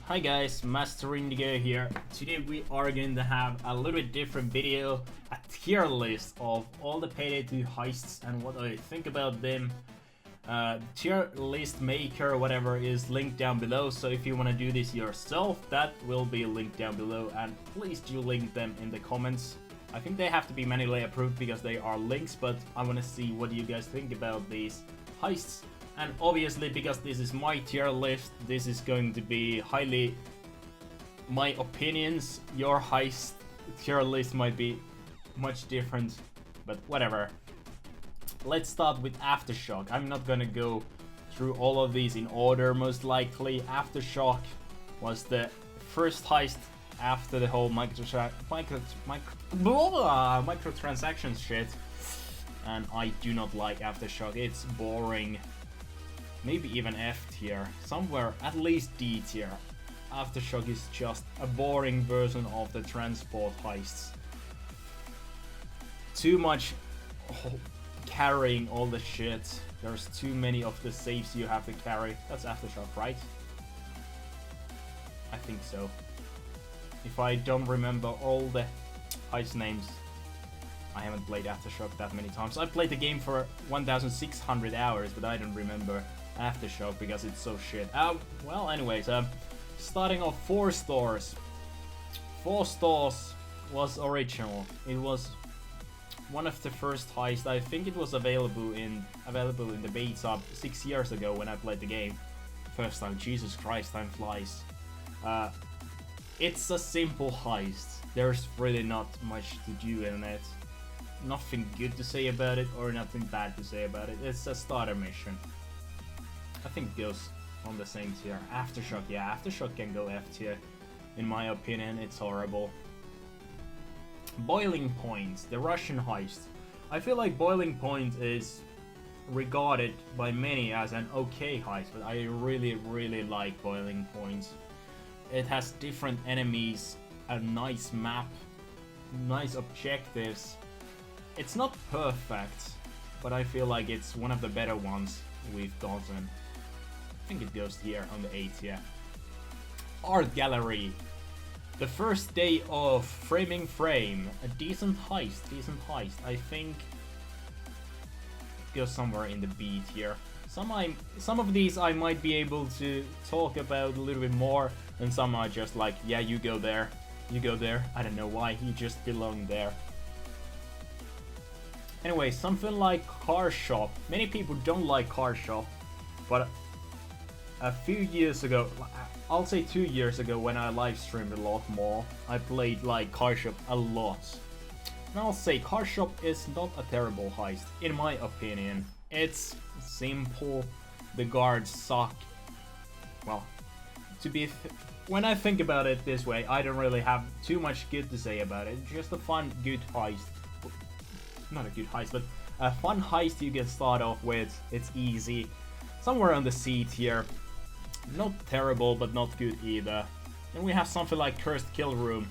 Hi guys, Master Indigo here. Today we are going to have a little bit different video, a tier list of all the Payday 2 heists and what I think about them. Tier list maker, whatever, is linked down below, so if you want to do this yourself, that will be linked down below, and please do link them in the comments. I think they have to be manually approved because they are links, but I want to see what you guys think about these heists. And obviously, because this is my tier list, this is going to be highly my opinions. Your heist tier list might be much different, but whatever. Let's start with Aftershock. I'm not gonna go through all of these in order, most likely. Aftershock was the first heist after the whole microtransactions shit. And I do not like Aftershock. It's boring. Maybe even F tier. Somewhere at least D tier. Aftershock is just a boring version of the transport heists. Too much carrying all the shit. There's too many of the safes you have to carry. That's Aftershock, right? I think so. If I don't remember all the heist names. I haven't played Aftershock that many times. I played the game for 1,600 hours, but I don't remember Aftershock because it's so shit. Well, anyways, starting off 4 stores. 4 stores was original. It was one of the first heists. I think it was available in the beta 6 years ago when I played the game. First time. Jesus Christ, time flies. It's a simple heist. There's really not much to do in it. Nothing good to say about it or nothing bad to say about it. It's a starter mission. I think it goes on the same tier. Aftershock, yeah, Aftershock can go F tier. In my opinion, it's horrible. Boiling Point, the Russian heist. I feel like Boiling Point is regarded by many as an okay heist, but I really like Boiling Point. It has different enemies, a nice map, nice objectives. It's not perfect, but I feel like it's one of the better ones we've gotten. I think it goes here on the A tier. Art Gallery. The first day of Framing Frame. A decent heist, I think it goes somewhere in the B tier. Some of these I might be able to talk about a little bit more, and some are just like, yeah, you go there. I don't know why, you just belong there. Anyway, something like Car Shop. Many people don't like Car Shop, but a few years ago, I'll say 2 years ago, when I live streamed a lot more, I played like Car Shop a lot. And I'll say Car Shop is not a terrible heist, in my opinion. It's simple, the guards suck. Well, when I think about it this way, I don't really have too much good to say about it. It's just a fun, good heist. Not a good heist, but a fun heist you can start off with. It's easy. Somewhere on the C tier. Not terrible, but not good either. Then we have something like Cursed Kill Room.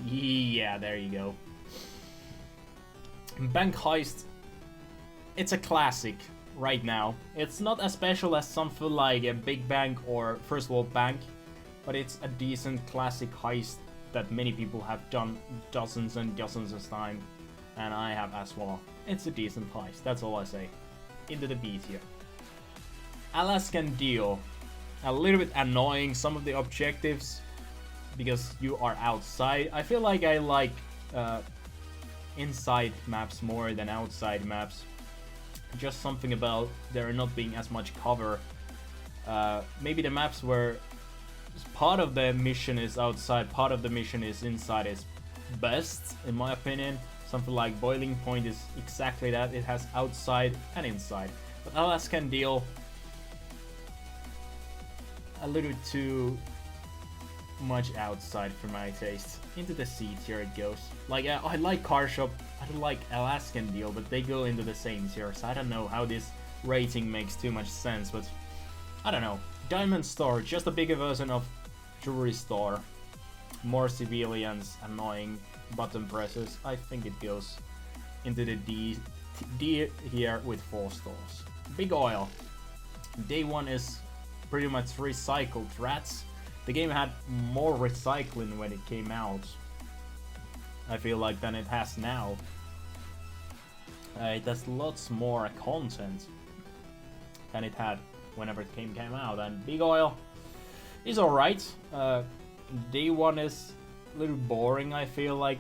Yeah, there you go. Bank Heist. It's a classic right now. It's not as special as something like a Big Bank or First World Bank, but it's a decent classic heist that many people have done dozens and dozens of times. And I have as well. It's a decent heist, that's all I say. Into the B tier. Alaskan Deal. A little bit annoying, some of the objectives, because you are outside. I feel like I like inside maps more than outside maps. Just something about there not being as much cover. Maybe the maps where part of the mission is outside, part of the mission is inside is best, in my opinion. Something like Boiling Point is exactly that. It has outside and inside. But Alaskan Deal, a little too much outside for my taste. Into the C tier it goes. Like, I like Car Shop, I don't like Alaskan Deal, but they go into the same tier, so I don't know how this rating makes too much sense, but I don't know. Diamond Store, just a bigger version of Jewelry Store. More civilians, annoying button presses. I think it goes into the D here with 4 stars. Big Oil. Day 1 is pretty much recycled threats. The game had more recycling when it came out, I feel like, than it has now. It has lots more content than it had whenever it came out, and Big Oil is alright. Day 1 is a little boring, I feel like.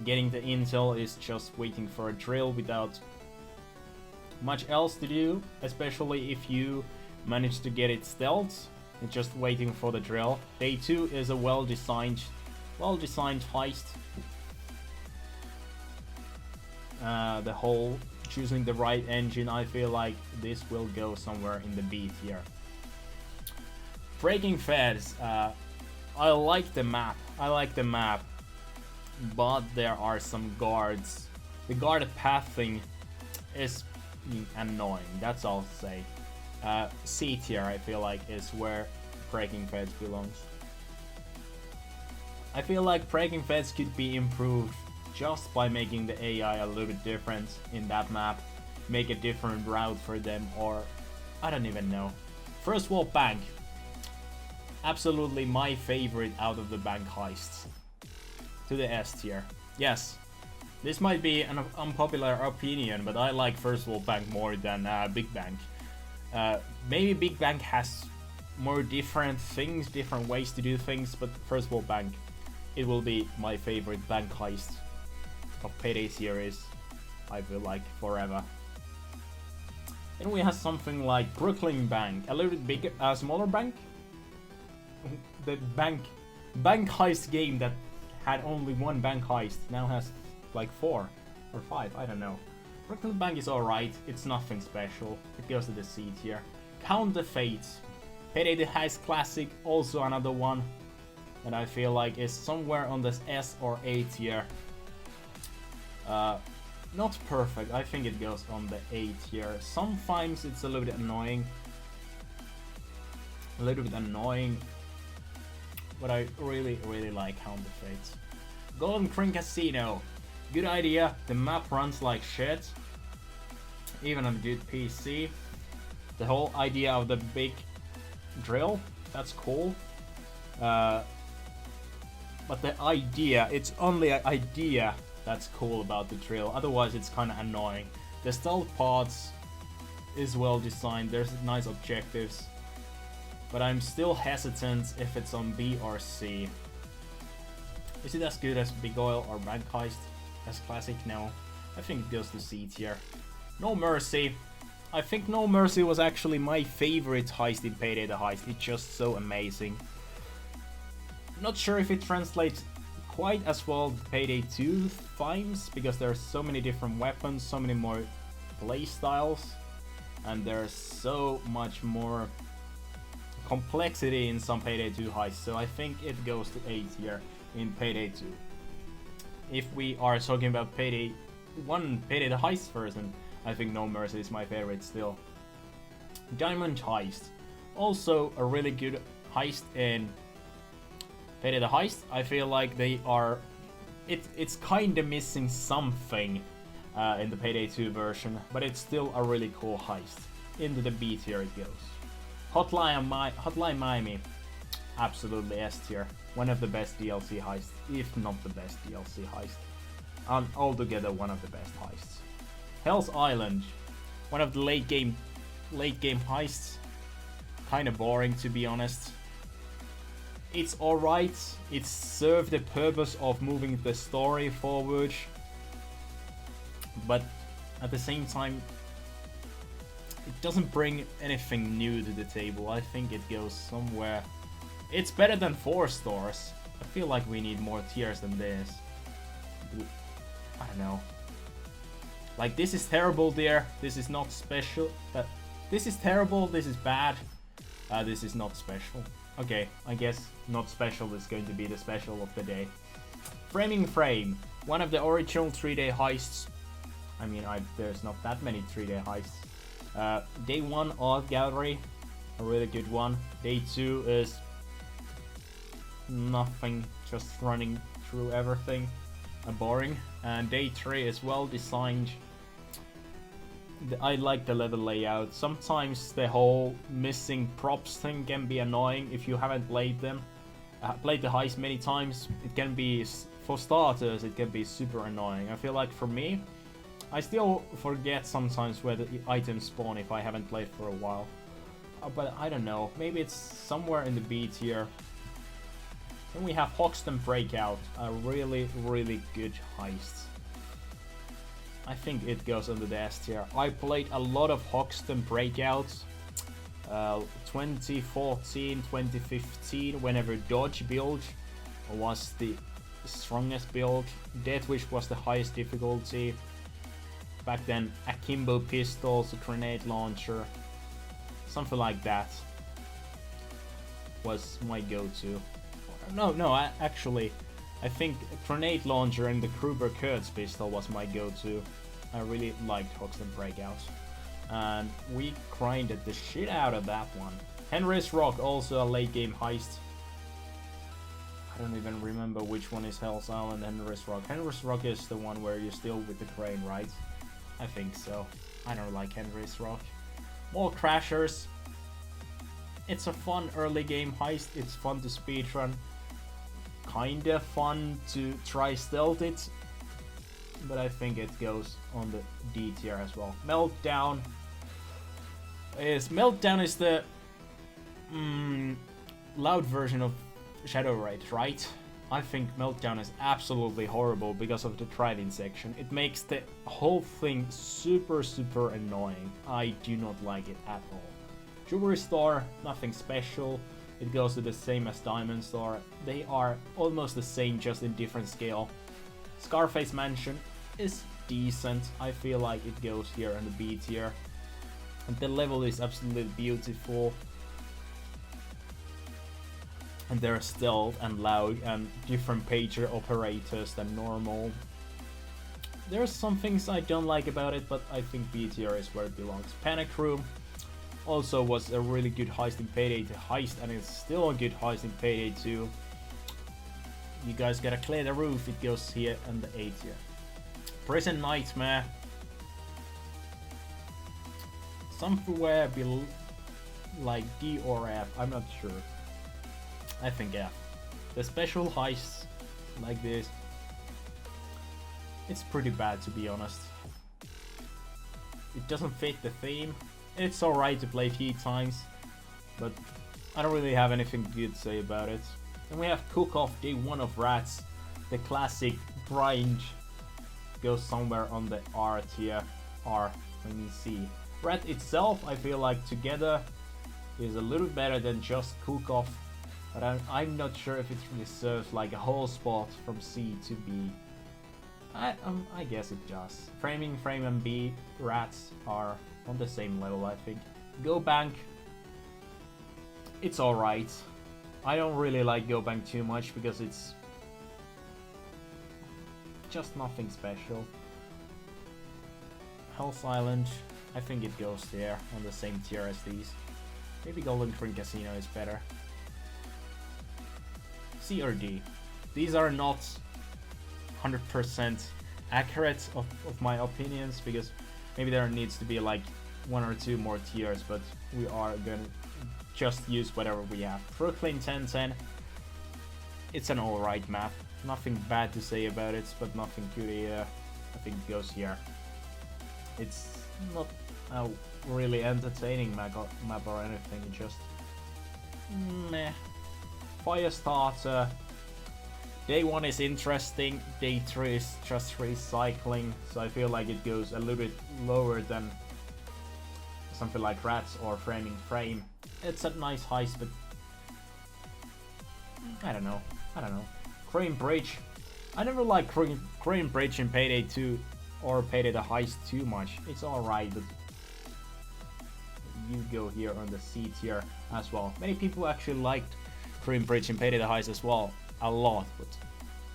Getting the intel is just waiting for a drill without much else to do, especially if you manage to get it stealth. It's just waiting for the drill. Day 2 is a well-designed heist. The whole choosing the right engine, I feel like this will go somewhere in the B tier. Breaking Feds, I like the map, but there are some guards. The guarded pathing is annoying, that's all I'll say. C tier, I feel like, is where Breaking Feds belongs. I feel like Breaking Feds could be improved just by making the AI a little bit different in that map, make a different route for them, or I don't even know. First World Bank, absolutely my favorite out of the bank heists. To the S tier. Yes, this might be an unpopular opinion, but I like First World Bank more than Big Bank. Maybe Big Bank has more different things, different ways to do things, but First World Bank, it will be my favorite bank heist of Payday series, I feel like, forever. Then we have something like Brooklyn Bank, a little bit bigger, smaller bank. The bank heist game that had only one bank heist now has like 4 or 5, I don't know. Brooklyn Bank is alright, it's nothing special, it goes to the C tier. Count the Fates, Payday the Heist Classic, also another one that I feel like is somewhere on this S or A tier. Not perfect, I think it goes on the A tier. Sometimes it's a little bit annoying. But I really like Count the Fates. Golden Crane Casino, good idea, the map runs like shit, even on a good PC. The whole idea of the big drill, that's cool. But the idea, it's only an idea that's cool about the drill, otherwise it's kinda annoying. The stealth pods is well designed, there's nice objectives, but I'm still hesitant if it's on B or C. Is it as good as Big Oil or Bank Heist? As classic? No. I think it goes to C tier. No Mercy. I think No Mercy was actually my favorite heist in Payday the Heist. It's just so amazing. Not sure if it translates quite as well to Payday 2 times, because there are so many different weapons, so many more playstyles, and there's so much more complexity in some Payday 2 heists, so I think it goes to A tier in Payday 2. If we are talking about Payday 1, Payday the Heist version, I think No Mercy is my favorite still. Diamond Heist, also a really good heist in Payday the Heist. I feel like they are, it's kinda missing something in the Payday 2 version, but it's still a really cool heist. Into the B tier it goes. Hotline Miami, absolutely S tier. One of the best DLC heists, if not the best DLC heist. Altogether one of the best heists. Hell's Island, one of the late game heists. Kinda boring, to be honest. It's alright, it served the purpose of moving the story forward, but at the same time it doesn't bring anything new to the table. I think it goes somewhere. It's better than 4 stars. I feel like we need more tiers than this. I don't know. Like, this is terrible there, this is not special. This is terrible, this is bad. This is not special. Okay, I guess not special is going to be the special of the day. Framing Frame, one of the original 3-day heists. I mean, there's not that many 3-day heists. Day 1 Art Gallery, a really good one. Day 2 is nothing, just running through everything, boring. And Day 3 is well designed. I like the level layout. Sometimes the whole missing props thing can be annoying if you haven't played them. Played the heist many times. It can be, for starters, it can be super annoying. I feel like for me, I still forget sometimes where the items spawn if I haven't played for a while. But I don't know, maybe it's somewhere in the B tier. Then we have Hoxton Breakout, a really, really good heist. I think it goes under the S tier. I played a lot of Hoxton Breakouts. 2014, 2015, whenever Dodge build was the strongest build. Death Wish was the highest difficulty. Back then, Akimbo pistols, a grenade launcher, something like that was my go-to. No, actually, I think grenade launcher and the Kruger Kurtz pistol was my go-to. I really liked Hoxton Breakout. And we grinded the shit out of that one. Henry's Rock, also a late game heist. I don't even remember which one is Hell's Island and Henry's Rock. Henry's Rock is the one where you're still with the crane, right? I think so. I don't like Henry's Rock. More Crashers. It's a fun early game heist. It's fun to speedrun. Kinda fun to try stealth it. But I think it goes on the D tier as well. Meltdown is the loud version of Shadow Raid, right? I think Meltdown is absolutely horrible because of the driving section. It makes the whole thing super annoying. I do not like it at all. Jewelry Store, nothing special. It goes to the same as Diamond Store. They are almost the same, just in different scale. Scarface Mansion is decent. I feel like it goes here in the B tier. And the level is absolutely beautiful. And they're stealth and loud and different pager operators than normal. There's some things I don't like about it, but I think B tier is where it belongs. Panic Room also was a really good heist in Payday to Heist, and it's still a good heist in Payday 2. You guys gotta clear the roof, it goes here in the A tier. Prison Nightmare. Somewhere like D or F, I'm not sure. I think F. The special heists like this, it's pretty bad, to be honest. It doesn't fit the theme. It's alright to play a few times, but I don't really have anything good to say about it. Then we have Cook Off Day 1 of Rats. The classic grind goes somewhere on the R tier. R, let me see. Rat itself, I feel like together is a little better than just Cook Off, but I'm not sure if it deserves like a whole spot from C to B. I guess it does. Frame and B, Rats are on the same level, I think. Go Bank, it's alright. I don't really like Go Bank too much because it's just nothing special. Hell's Island, I think it goes there on the same tier as these. Maybe Golden Crane Casino is better. C or D. These are not 100% accurate of my opinions, because maybe there needs to be like 1 or 2 more tiers, but we are gonna just use whatever we have. Brooklyn 1010. It's an alright map. Nothing bad to say about it, but nothing good either. I think it goes here. It's not a really entertaining map or anything, just meh. Firestarter. Day 1 is interesting, Day 3 is just recycling, so I feel like it goes a little bit lower than something like Rats or Framing Frame. It's a nice heist, but I don't know. Crane Bridge. I never liked Crane Bridge in Payday 2 or Payday the Heist too much. It's alright, but you go here on the C tier as well. Many people actually liked Crane Bridge in Payday the Heist as well. A lot, but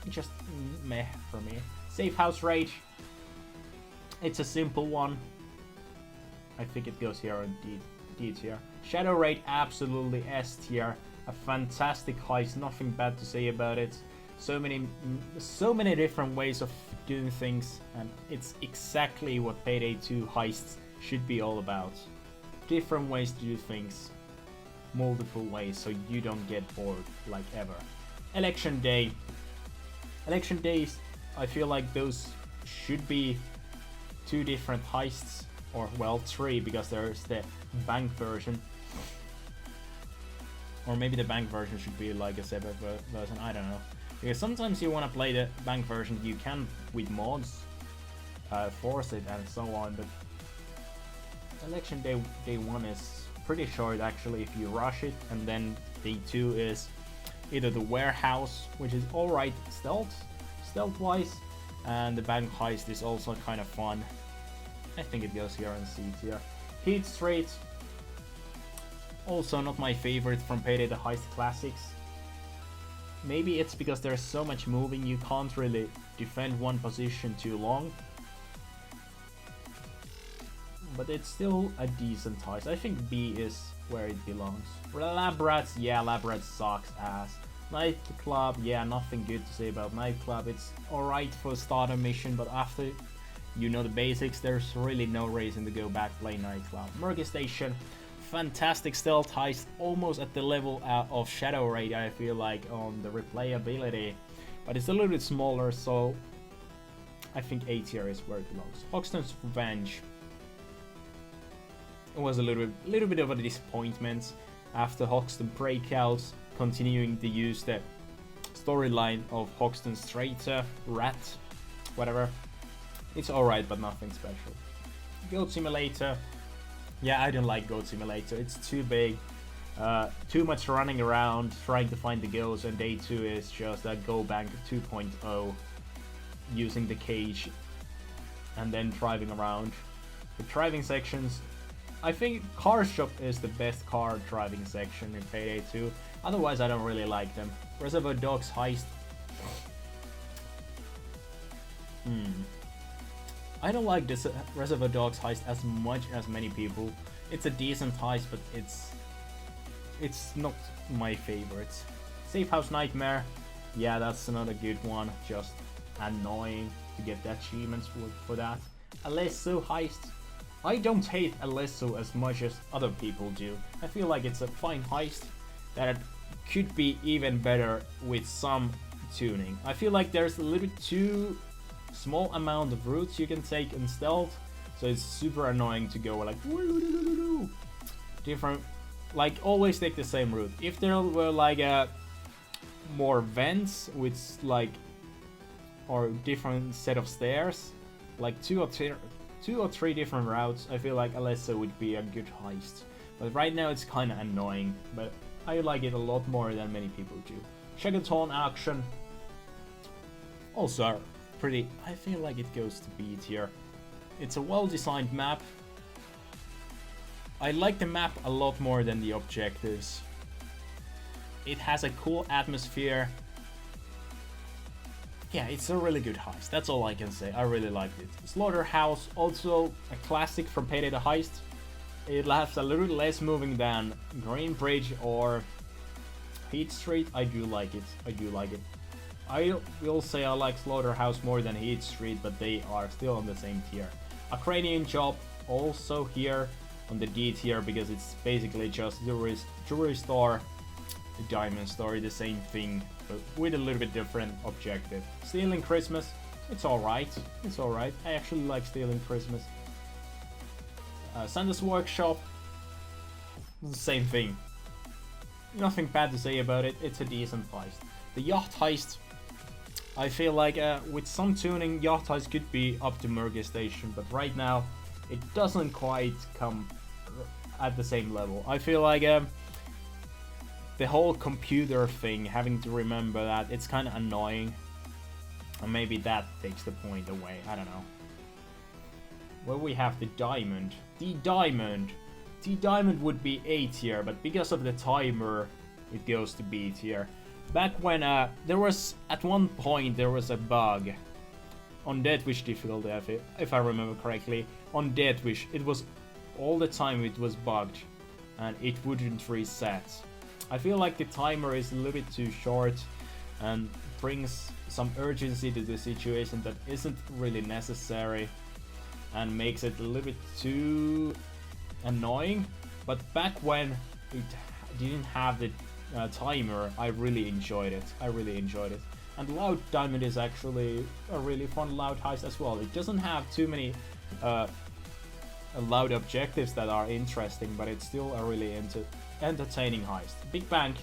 it's just meh for me. Safe House Raid. It's a simple one. I think it goes here on D tier. Shadow Raid, absolutely S tier. A fantastic heist, nothing bad to say about it. So many different ways of doing things, and it's exactly what Payday 2 heists should be all about. Different ways to do things, multiple ways, so you don't get bored like ever. Election day. Election days, I feel like those should be 2 different heists, or well 3, because there's the bank version. Or maybe the bank version should be like a separate version, I don't know. Because sometimes you want to play the bank version, you can with mods force it and so on, but election day 1 is pretty short actually if you rush it, and then day 2 is either the warehouse, which is alright stealth wise, and the bank heist is also kind of fun. I think it goes here in C tier. Heat Street, also not my favorite from Payday the Heist Classics. Maybe it's because there's so much moving, you can't really defend one position too long. But it's still a decent heist. I think B is where it belongs. Lab Rats, yeah, Lab Rats sucks ass. Nightclub, yeah, nothing good to say about Nightclub. It's alright for a starter mission, but after you know the basics, there's really no reason to go back play Nightclub. Murky Station, fantastic stealth heist, almost at the level of Shadow Raid, I feel like, on the replayability. But it's a little bit smaller, so I think A tier is where it belongs. Hoxton's Revenge. It was a little bit of a disappointment after Hoxton Breakout, continuing to use the storyline of Hoxton's traitor, rat, whatever. It's alright, but nothing special. Goat Simulator. Yeah, I don't like Goat Simulator. It's too big. Too much running around trying to find the goats, and day 2 is just a Go Bank 2.0 using the cage and then driving around. The driving sections, I think Car Shop is the best car driving section in Payday 2. Otherwise, I don't really like them. Reservoir Dogs Heist. I don't like this Reservoir Dogs Heist as much as many people. It's a decent heist, but it's not my favorite. Safe House Nightmare. Yeah, that's another good one. Just annoying to get the achievements for that. Alesso Heist. I don't hate Alesso as much as other people do. I feel like it's a fine heist that could be even better with some tuning. I feel like there's a little too small amount of routes you can take in stealth, so it's super annoying to go like different, like always take the same route. If there were like more vents with like, or different set of stairs, like two or three different routes, I feel like Alesso would be a good heist. But right now it's kinda annoying, but I like it a lot more than many people do. Shagaton Action. Also pretty, I feel like it goes to B tier. It's a well-designed map. I like the map a lot more than the objectives. It has a cool atmosphere. Yeah, it's a really good heist. That's all I can say. I really liked it. Slaughterhouse, also a classic from Payday the Heist. It has a little less moving than Green Bridge or Heat Street. I do like it. I do like it. I will say I like Slaughterhouse more than Heat Street, but they are still on the same tier. Ukrainian Job, also here on the D tier, because it's basically just jewelry store, the diamond store, the same thing, but with a little bit different objective. Stealing Christmas, it's alright. It's alright. I actually like Stealing Christmas. Santa's Workshop, the same thing. Nothing bad to say about it. It's a decent heist. The Yacht Heist, I feel like with some tuning, Yacht Heist could be up to Murky Station, but right now it doesn't quite come at the same level. I feel like the whole computer thing, having to remember that, it's kind of annoying, and maybe that takes the point away. I don't know. Well, we have the Diamond. The Diamond would be A tier, but because of the timer, it goes to B tier. Back when there was, at one point, there was a bug on Death Wish difficulty, if I remember correctly. On Death Wish, it was all the time it was bugged, and it wouldn't reset. I feel like the timer is a little bit too short and brings some urgency to the situation that isn't really necessary. and makes it a little bit too annoying. But back when it didn't have the timer, I really enjoyed it. And Loud Diamond is actually a really fun loud heist as well. It doesn't have too many loud objectives that are interesting, but it's still a really entertaining heist. Big Bang,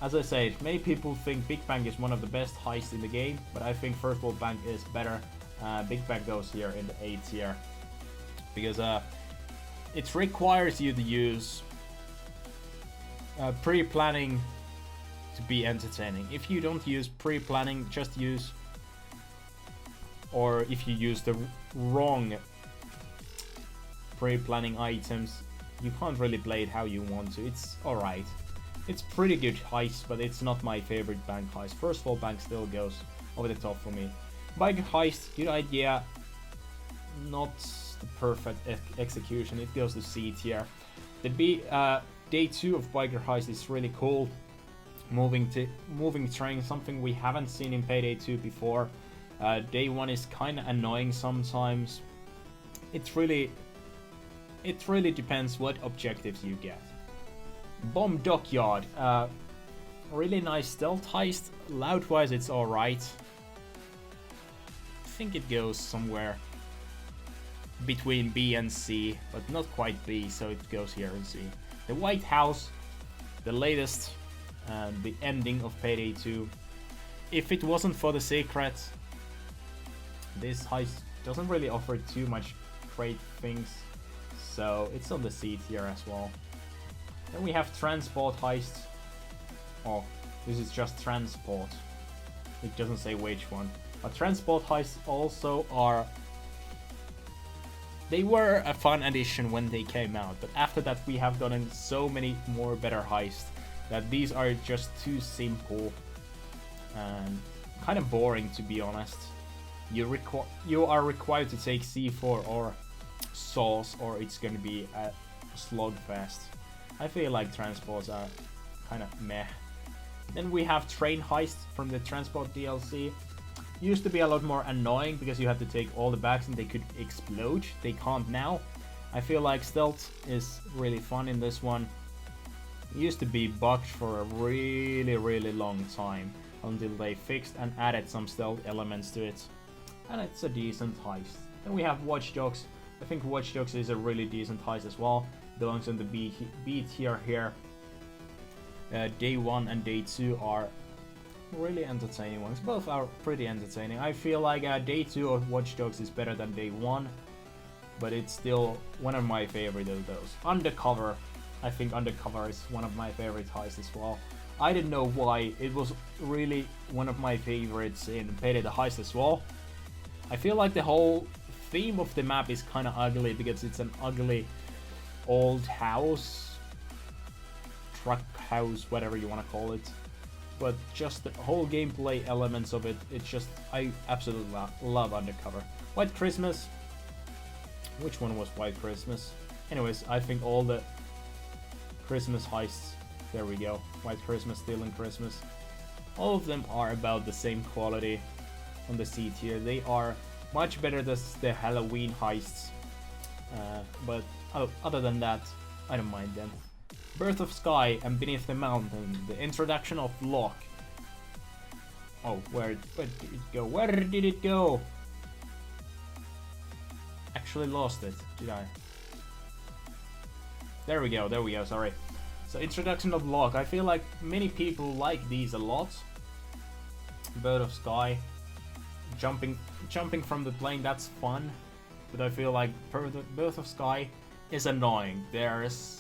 as I said, many people think Big Bang is one of the best heists in the game, but I think First World Bank is better. Big Bang goes here in the A tier because it requires you to use pre-planning to be entertaining. If you don't use pre-planning, just use, or if you use the wrong pre-planning items, you can't really play it how you want to. It's alright. It's pretty good heist, but it's not my favorite bank heist. First of all, bank still goes over the top for me. Biker heist, good idea. Not the perfect execution. It goes to C tier. The day 2 of Biker Heist is really cool. Moving train, something we haven't seen in Payday 2 before. Day 1 is kind of annoying sometimes. It really depends what objectives you get. Bomb Dockyard, really nice stealth heist. Loud-wise, it's alright. I think it goes somewhere between B and C, but not quite B, so it goes here in C. The White House, the latest, and the ending of Payday 2. If it wasn't for the secret, this heist doesn't really offer too much great things, so it's on the C tier as well. Then we have Transport Heist. Oh, this is just Transport. It doesn't say which one. But Transport Heists also are... They were a fun addition when they came out, but after that we have gotten so many more better heists that these are just too simple and kind of boring, to be honest. You are required to take C4 or sauce, or it's gonna be a slugfest. I feel like transports are kind of meh. Then we have Train Heist from the Transport DLC. Used to be a lot more annoying because you had to take all the bags and they could explode. They can't now. I feel like stealth is really fun in this one. It used to be bugged for a really long time until they fixed and added some stealth elements to it. And it's a decent heist. Then we have Watchdogs. I think Watchdogs is a really decent heist as well. Belongs in the B tier here. Day 1 and Day 2 are really entertaining ones. Both are pretty entertaining. I feel like Day 2 of Watchdogs is better than Day 1, but it's still one of my favorite of those. Undercover. I think Undercover is one of my favorite heists as well. I didn't know why. It was really one of my favorites in Payday the Heist as well. I feel like the whole theme of the map is kind of ugly because it's an ugly old house, truck house, whatever you want to call it. But just the whole gameplay elements of it, it's just, I absolutely love Undercover. White Christmas. Which one was White Christmas? Anyways, I think all the Christmas heists, there we go. White Christmas, Stealing Christmas. All of them are about the same quality on the C tier. They are much better than the Halloween heists. But other than that, I don't mind them. Birth of Sky and Beneath the Mountain, the introduction of Lock. Oh, where did it go? Where did it go? Actually lost it, did I? There we go, sorry. So introduction of Lock, I feel like many people like these a lot. Birth of Sky, jumping from the plane, that's fun. But I feel like Birth of Sky is annoying. There's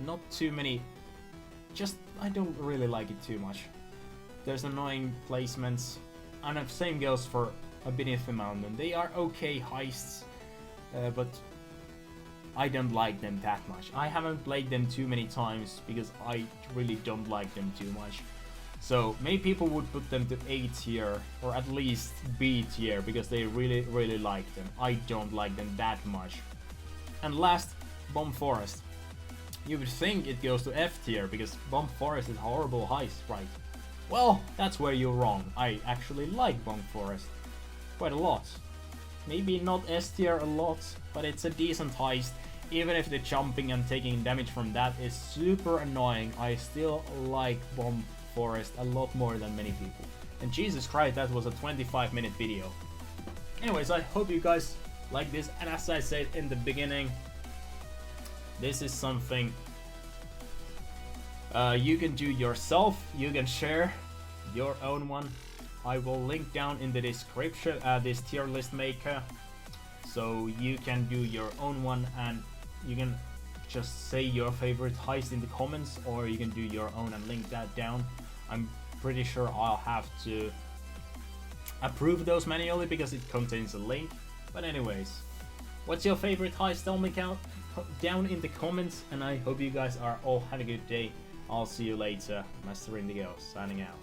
not too many, just I don't really like it too much. There's annoying placements, and the same goes for Beneath the Mountain. They are okay heists, but I don't like them that much. I haven't played them too many times because I really don't like them too much. So many people would put them to A tier or at least B tier because they really like them. I don't like them that much. And last, Bomb Forest. You would think it goes to F tier because Bomb Forest is horrible heist, right? Well, that's where you're wrong. I actually like Bomb Forest quite a lot. maybe not S tier a lot, but it's a decent heist. Even if the jumping and taking damage from that is super annoying, I still like Bomb Forest a lot more than many people. And Jesus Christ, that was a 25-minute video. Anyways, I hope you guys like this, and as I said in the beginning, this is something you can do yourself. You can share your own one. I will link down in the description this tier list maker, so you can do your own one, and you can just say your favorite heist in the comments, or you can do your own and link that down. I'm pretty sure I'll have to approve those manually because it contains a link. But anyways, what's your favorite heist? Tell me down in the comments, and I hope you guys are all having a good day. I'll see you later. Master Indigo signing out.